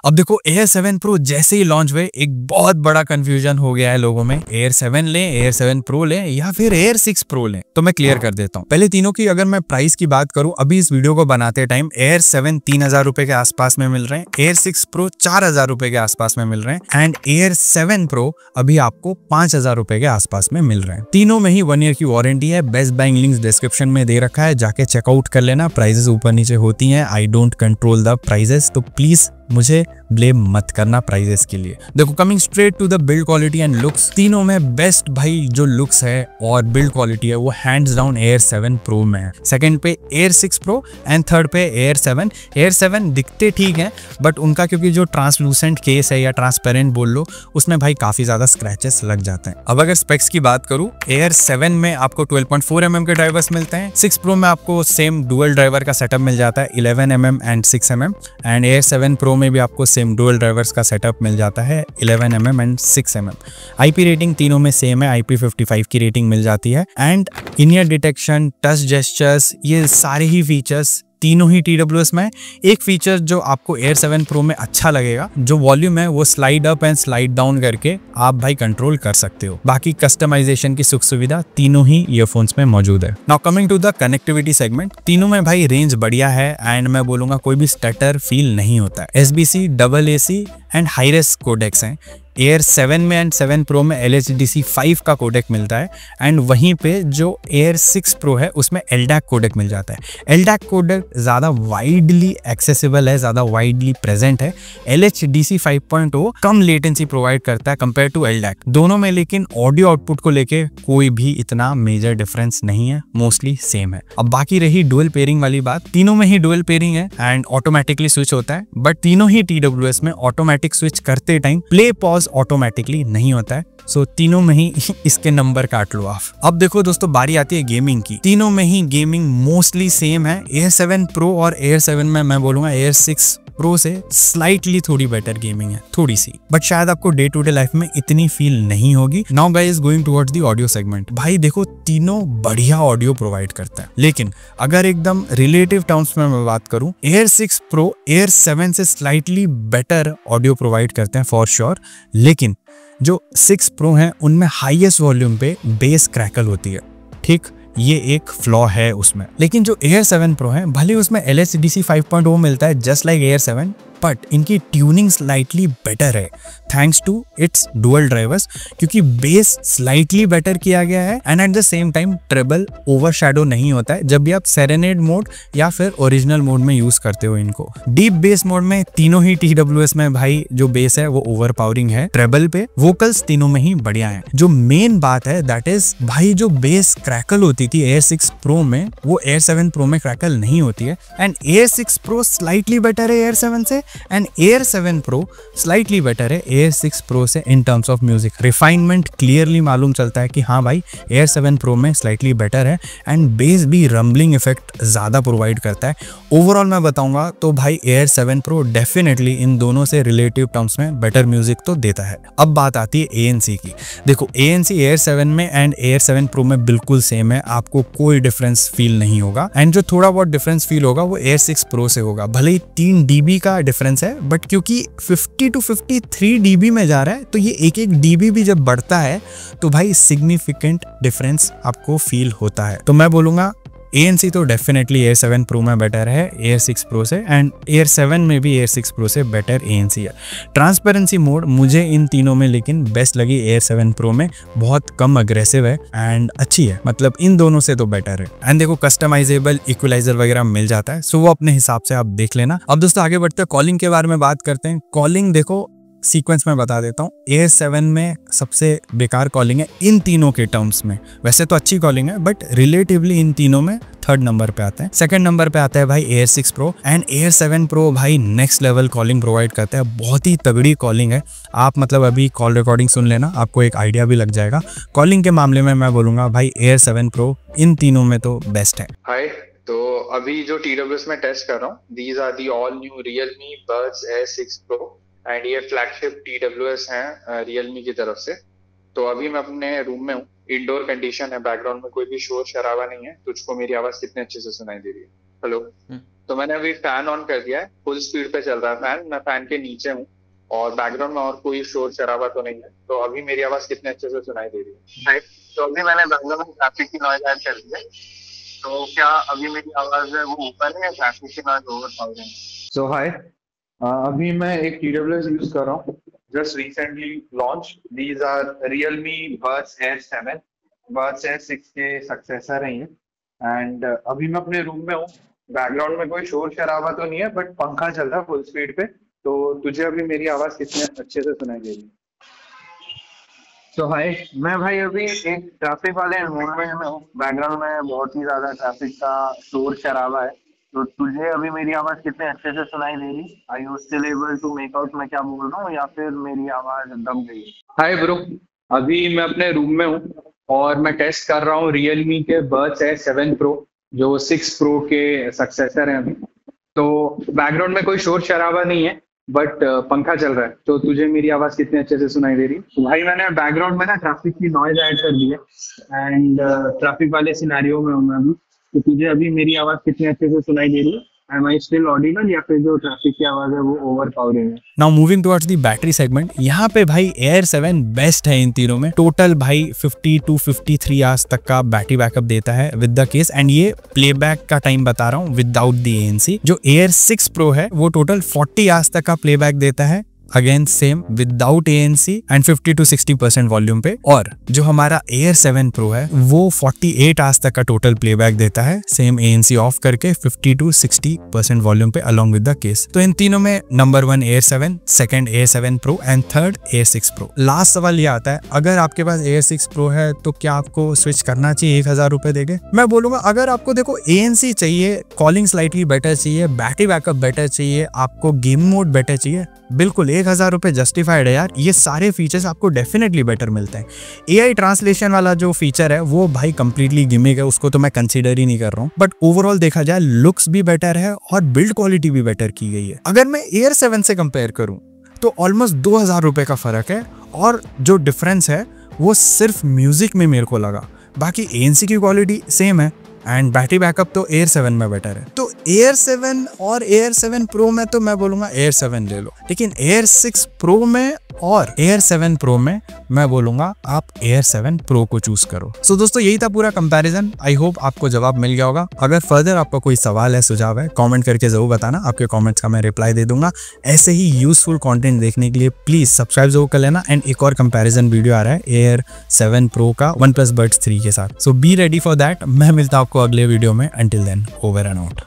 अब देखो Air 7 Pro जैसे ही लॉन्च हुए एक बहुत बड़ा कंफ्यूजन हो गया है लोगों में, Air 7 लें, Air 7 Pro लें या फिर Air 6 Pro लें। तो मैं क्लियर कर देता हूँ। पहले तीनों की अगर मैं प्राइस की बात करूँ, अभी इस वीडियो को बनाते टाइम Air 7 3,000 रुपए के आसपास में मिल रहे हैं, Air 6 Pro 4,000 रुपए के आसपास में मिल रहे हैं एंड Air 7 Pro अभी आपको 5,000 रुपए के आसपास में मिल रहे हैं। तीनों में ही 1 ईयर की वारंटी है। बेस्ट बाइंग लिंक्स डिस्क्रिप्शन में दे रखा है, जाके चेकआउट कर लेना। प्राइजेस ऊपर नीचे होती हैं, I don't control the prices, तो प्लीज मुझे ब्लेम मत करना प्राइजेस के लिए। देखो coming straight to the build quality and looks, तीनों में बेस्ट भाई जो लुक्स है और बिल्ड क्वालिटी है वो हैंड्स डाउन Air 7 Pro में है। सेकंड पे Air 6 Pro एंड थर्ड पे Air 7। Air 7 दिखते ठीक हैं बट उनका क्योंकि जो ट्रांसलूसेंट केस है या ट्रांसपेरेंट बोल लो, उसमें भाई काफी ज्यादा स्क्रैचेस लग जाते हैं। अब अगर स्पेक्स की बात करूं, Air 7 में आपको 12.4 mm के ड्राइवर्स मिलते हैं, 6 Pro में आपको सेम डुअल ड्राइवर का सेटअप मिल जाता है 11 mm and 6 mm and Air 7 Pro में भी आपको सेम डुअल ड्राइवर्स का सेटअप मिल जाता है 11 mm and 6 mm। IP rating तीनों में सेम है, IP55 की रेटिंग मिल जाती है and in year detection, touch gestures, ये सारे ही फीचर्स तीनों ही TWS में। एक फीचर जो आपको Air 7 Pro में अच्छा लगेगा, जो वॉल्यूम है वो slide up and slide down करके आप भाई कंट्रोल कर सकते हो। बाकी कस्टमाइजेशन की सुख सुविधा तीनों ही ईयरफोन्स में मौजूद है। Now coming to the connectivity segment, तीनों में भाई रेंज बढ़िया है एंड मैं बोलूंगा कोई भी स्टटर फील नहीं होता है। SBC, AAC and hi res codecs हैं। Air 7 में एंड 7 Pro में LHDC 5 का कोडेक मिलता है एंड वहीं पे जो Air 6 Pro है उसमें LDAC कोडेक मिल जाता है। LDAC कोडेक ज़्यादा वाइडली एक्सेसिबल है, ज़्यादा वाइडली प्रेजेंट है। LHDC 5.0 कम लेटेंसी प्रोवाइड करता है कंपेयर टू LDAC। दोनों में लेकिन ऑडियो आउटपुट को लेके कोई भी इतना मेजर डिफरेंस नहीं है, मोस्टली सेम है। अब बाकी रही डुअल पेयरिंग वाली बात, तीनों में ही डुअल पेयरिंग है एंड ऑटोमेटिकली स्विच होता है, बट तीनों ही TWS में ऑटोमेटिक स्विच करते टाइम प्ले पॉज ऑटोमेटिकली नहीं होता है। सो तीनों में ही इसके नंबर काट लो आप। अब देखो दोस्तों बारी आती है गेमिंग की। तीनों में ही गेमिंग मोस्टली सेम है। Air 7 Pro और Air 7 में मैं बोलूंगा Air 6 Pro से स्लाइटली थोड़ी बेटर गेमिंग है, थोड़ी सी, बट शायद आपको डे टू डे लाइफ में इतनी फील नहीं होगी। Now guys going towards the audio segment. भाई देखो तीनों बढ़िया ऑडियो प्रोवाइड करता है, लेकिन अगर एकदम रिलेटिव टर्म्स में मैं बात करूं, Air 6 Pro Air 7 से स्लाइटली बेटर ऑडियो प्रोवाइड करते हैं फॉर श्योर, लेकिन जो 6 Pro हैं उनमें हाईएस्ट वॉल्यूम पे बेस क्रैकल होती है। ठीक, ये एक फ्लॉ है उसमें। लेकिन जो Air 7 Pro है, भले उसमें LHDC 5.0 मिलता है जस्ट लाइक Air 7, बट इनकी ट्यूनिंग स्लाइटली बेटर है thanks to its dual drivers, क्योंकि बेस स्लाइटली बेटर किया गया है and at the same time treble overshadow नहीं होता है जब भी आप सेरेनेड मोड या फिर ओरिजिनल मोड में यूज करते हो इनको। डीप बेस मोड में तीनों ही TWS में भाई जो बेस है वो ओवर पावरिंग है। ट्रेबल पे वोकल्स तीनों में ही बढ़िया है। जो मेन बात है दैट इज भाई जो बेस क्रैकल होती थी Air 6 Pro में, वो Air 7 Pro में क्रैकल नहीं होती है and Air 6 Pro slightly better है Air 7 से and Air 7 Pro slightly better है Air 6 Pro से in terms of music. Refinement clearly मालूम चलता है कि हाँ भाई Air 7 Pro में स्लाइटली बेटर है एंड बेस भी रम्बलिंग इफेक्ट ज्यादा प्रोवाइड करता है। ओवरऑल मैं बताऊंगा तो भाई Air 7 Pro डेफिनेटली इन दोनों से रिलेटिव टर्म्स में बेटर म्यूजिक तो देता है। अब बात आती है ANC की। देखो ANC Air 7 में एंड Air 7 Pro में बिल्कुल सेम है, आपको कोई डिफरेंस फील नहीं होगा एंड जो थोड़ा बहुत डिफरेंस फील होगा वो Air 6 Pro से होगा। भले ही 3 dB का डिफरेंस है, बट क्योंकि 50 to 53 dB में जा रहा है तो ये एक dB भी जब बढ़ता है तो भाई सिग्निफिकेंट डिफरेंस आपको फील होता है। तो मैं बोलूंगा ANC तो डेफिनेटली Air 7 Pro में बेटर है Air 6 Pro से एंड Air 7 में भी Air 6 Pro से बेटर ANC है। ट्रांसपेरेंसी मोड मुझे इन तीनों में लेकिन बेस्ट लगी Air 7 Pro में, बहुत कम अग्रेसिव है एंड अच्छी है, मतलब इन दोनों से तो बेटर है। एंड देखो कस्टमाइजेबल इक्वलाइजर वगैरह मिल जाता है, सो वो अपने हिसाब से आप देख लेना। अब दोस्तों आगे बढ़ते हैं, कॉलिंग के बारे में बात करते हैं। कॉलिंग देखो सीक्वेंस में बता देता हूँ। Air 7 में सबसे बेकार कॉलिंग है इन तीनों के टर्म्स में। वैसे तो अच्छी कॉलिंग है बट रिलेटिवली इन तीनों में थर्ड नंबर पे आता है। सेकंड नंबर पे आता है भाई Air 6 Pro and Air 7 Pro भाई नेक्स्ट लेवल कॉलिंग प्रोवाइड करता है, बहुत ही तगड़ी कॉलिंग है। आप मतलब अभी कॉल रिकॉर्डिंग सुन लेना, आपको एक आइडिया भी लग जाएगा। कॉलिंग के मामले में मैं बोलूंगा भाई Air 7 Pro इन तीनों में तो बेस्ट है। हाय, तो अभी जो TWS में टेस्ट कर रहा हूँ, these are the all new Realme Buds Air 6 Pro and ये फ्लैगशिप TWS हैं Realme की तरफ से। तो अभी मैं अपने रूम में हूँ, इंडोर कंडीशन है, बैकग्राउंड में कोई भी शोर शराबा नहीं है। तुझको मेरी आवाज कितने अच्छे से सुनाई दे रही है? हेलो। तो मैंने अभी फैन ऑन कर दिया है, फुल स्पीड पे चल रहा है फैन, मैं फैन के नीचे हूँ और बैकग्राउंड में और कोई शोर शराबा तो नहीं है। तो अभी मेरी आवाज कितने अच्छे से सुनाई दे रही है? राइट। तो अभी मैंने बैकग्राउंड में ट्रैफिक की नॉइज ऐड कर दी है। तो क्या अभी मेरी आवाज है वो ऊपर है या ट्रैफिक की नॉइज ओवर पावर है? सो हाय, अभी मैं एक TWS यूज कर रहा हूँ, just recently launch. These are Realme Buds Air 7, Buds Air 6 के सक्सेसर है ये। एंड अभी मैं अपने रूम में हूँ, बैकग्राउंड में कोई शोर शराबा तो नहीं है, बट पंखा चल रहा है फुल स्पीड पे। तो तुझे अभी मेरी आवाज कितने अच्छे से सुनाई दे रही है? तो हाय, मैं भाई अभी एक ट्रैफिक वाले एनवायरनमेंट में हूँ, बैकग्राउंड में बहुत ही ज्यादा ट्रैफिक का शोर शराबा है। तो तुझे अभी मेरी आवाज कितने अच्छे से सुनाई दे रही? Are you still able to make out मैं क्या बोल रहा हूँ, या फिर मेरी आवाज दब गई? हाय ब्रो, अभी मैं अपने रूम में हूँ और मैं टेस्ट कर रहा हूँ Realme के Buds Air 7 Pro, जो 6 Pro के सक्सेसर हैं अभी। तो बैकग्राउंड में कोई शोर शराबा नहीं है, बट पंखा चल रहा है। तो तुझे मेरी आवाज कितने अच्छे से सुनाई दे रही है? तो भाई मैंने बैकग्राउंड में ना ट्रैफिक की नॉइज ऐड कर दी है, एंड ट्रैफिक वाले सिनेरियो में हूँ मैं अभी। तो तुझे अभी मेरी आवाज कितने अच्छे से सुनाई दे रही है? एम आई स्टिल ऑडिबल या फिर जो ट्रैफिक की आवाज है वो ओवर पावरिंग है? Now moving towards the battery segment, यहाँ पे भाई Air 7 बेस्ट है इन तीनों में। टोटल भाई 50 to 53 आवर्स तक का बैटरी बैकअप देता है विद द केस, एंड ये प्लेबैक का टाइम बता रहा हूँ विदाउट द ANC। जो Air 6 Pro है वो टोटल 40 आवर्स तक का प्लेबैक देता है, again same without ANC and 50 to 60% volume पे। और जो हमारा Air 7 Pro है वो 48 आवर्स तक का टोटल प्लेबैक देता है, सेम ANC ऑफ करके 50 to 60% वॉल्यूम पे अलोंग विद द केस। तो इन तीनों में number 1 Air 7, second Air 7 Pro and third Air 6 Pro। Last सवाल ये आता है, अगर आपके पास Air 6 Pro है तो क्या आपको स्विच करना चाहिए 1000 रुपए देके? मैं बोलूंगा अगर आपको देखो ANC चाहिए, कॉलिंग स्लाइटली बेटर चाहिए, बैटरी बैकअप बेटर चाहिए, आपको गेम मोड बेटर चाहिए, बिल्कुल 1000 रुपए जस्टिफाइड है यार। ये सारे फीचर्स आपको डेफिनेटली बेटर मिलते हैं। AI ट्रांसलेशन वाला जो फीचर है वो भाई कंप्लीटली गिमिक है, उसको तो मैं कंसीडर ही नहीं कर रहा हूँ। बट ओवरऑल देखा जाए लुक्स भी बेटर है और बिल्ड क्वालिटी भी बेटर की गई है। अगर मैं Air 7 से कंपेयर करूँ तो ऑलमोस्ट 2000 रुपए का फर्क है, और जो डिफरेंस है वो सिर्फ म्यूजिक में मेरे को लगा। बाकी ANC की क्वालिटी सेम है एंड बैटरी बैकअप तो Air 7 में बेटर है। तो Air 7 और Air 7 Pro में तो मैं बोलूंगा Air 7 ले लो, लेकिन Air 6 Pro में और Air 7 Pro में मैं बोलूंगा आप Air 7 Pro को चूज करो। सो दोस्तों यही था पूरा कंपैरिजन। आई होप आपको जवाब मिल गया होगा। अगर फर्दर आपका कोई सवाल है, सुझाव है, कमेंट करके जरूर बताना, आपके कमेंट्स का मैं रिप्लाई दे दूंगा। ऐसे ही यूजफुल कंटेंट देखने के लिए प्लीज सब्सक्राइब जरूर कर लेना। एंड एक और कंपैरिजन वीडियो आ रहा है Air 7 Pro का OnePlus Buds 3 के साथ, so be ready for that. मैं मिलता हूं आपको अगले वीडियो में। Until then, over and out.